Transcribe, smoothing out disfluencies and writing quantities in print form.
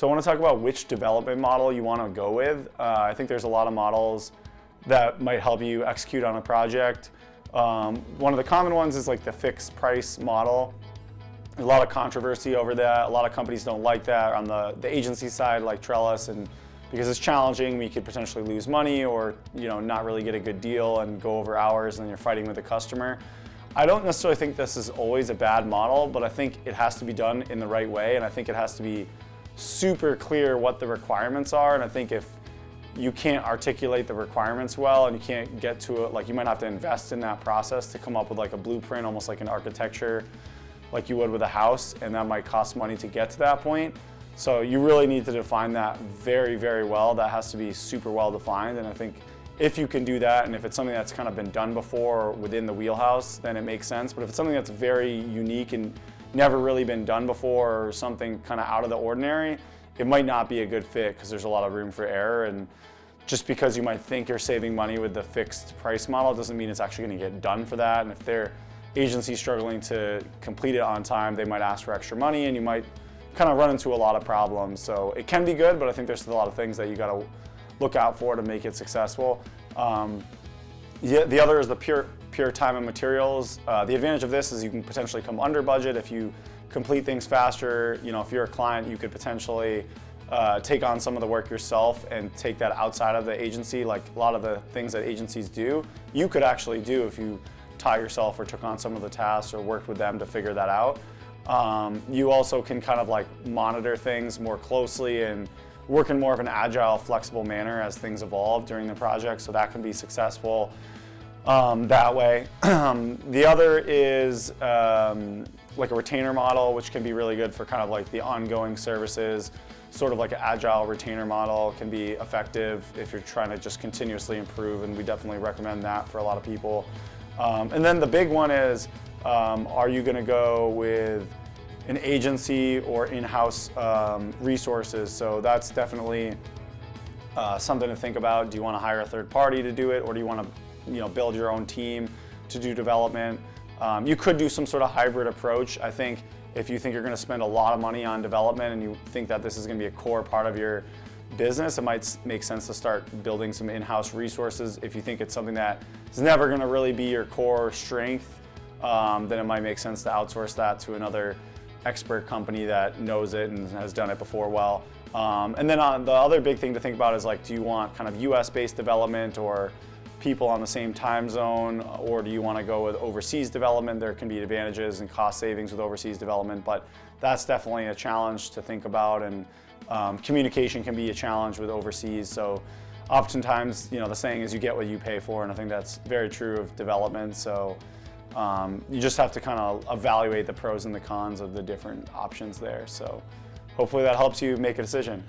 So I want to talk about which development model you want to go with. I think there's a lot of models that might help you execute on a project. One of the common ones is like the fixed price model. There's a lot of controversy over that. A lot of companies don't like that on the agency side, like Trellis, and because it's challenging, we could potentially lose money or not really get a good deal and go over hours and then you're fighting with the customer. I don't necessarily think this is always a bad model, but I think it has to be done in the right way, and I think it has to be super clear what the requirements are. And I think if you can't articulate the requirements well and you can't get to it, like you might have to invest in that process to come up with like a blueprint, almost like an architecture like you would with a house, and that might cost money to get to that point. So you really need to define that very, very well. That has to be super well defined, and I think if you can do that, and if it's something that's kind of been done before or within the wheelhouse, then it makes sense. But if it's something that's very unique and never really been done before, or something kind of out of the ordinary, it might not be a good fit because there's a lot of room for error. And just because you might think you're saving money with the fixed price model doesn't mean it's actually going to get done for that. And if their agency's struggling to complete it on time, they might ask for extra money, and you might kind of run into a lot of problems. So it can be good, but I think there's a lot of things that you got to look out for to make it successful. The other is the pure time and materials. The advantage of this is you can potentially come under budget if you complete things faster. If you're a client, you could potentially take on some of the work yourself and take that outside of the agency. Like a lot of the things that agencies do, you could actually do if you taught yourself or took on some of the tasks or worked with them to figure that out. You also can kind of like monitor things more closely and work in more of an agile, flexible manner as things evolve during the project, so that can be successful that way. The other is like a retainer model, which can be really good for kind of like the ongoing services. Sort of like an agile retainer model can be effective if you're trying to just continuously improve, and we definitely recommend that for a lot of people. And then the big one is, are you going to go with an agency or in-house resources? So that's definitely something to think about. Do you want to hire a third party to do it, or do you want to build your own team to do development? You could do some sort of hybrid approach. I think if you think you're going to spend a lot of money on development and you think that this is going to be a core part of your business, it might make sense to start building some in-house resources. If you think it's something that is never going to really be your core strength, then it might make sense to outsource that to another expert company that knows it and has done it before well. And then the other big thing to think about is like, do you want kind of US-based development or people on the same time zone, or do you want to go with overseas development? There can be advantages and cost savings with overseas development, but that's definitely a challenge to think about, and communication can be a challenge with overseas. So oftentimes, the saying is you get what you pay for, and I think that's very true of development. So you just have to kind of evaluate the pros and the cons of the different options there. So hopefully that helps you make a decision.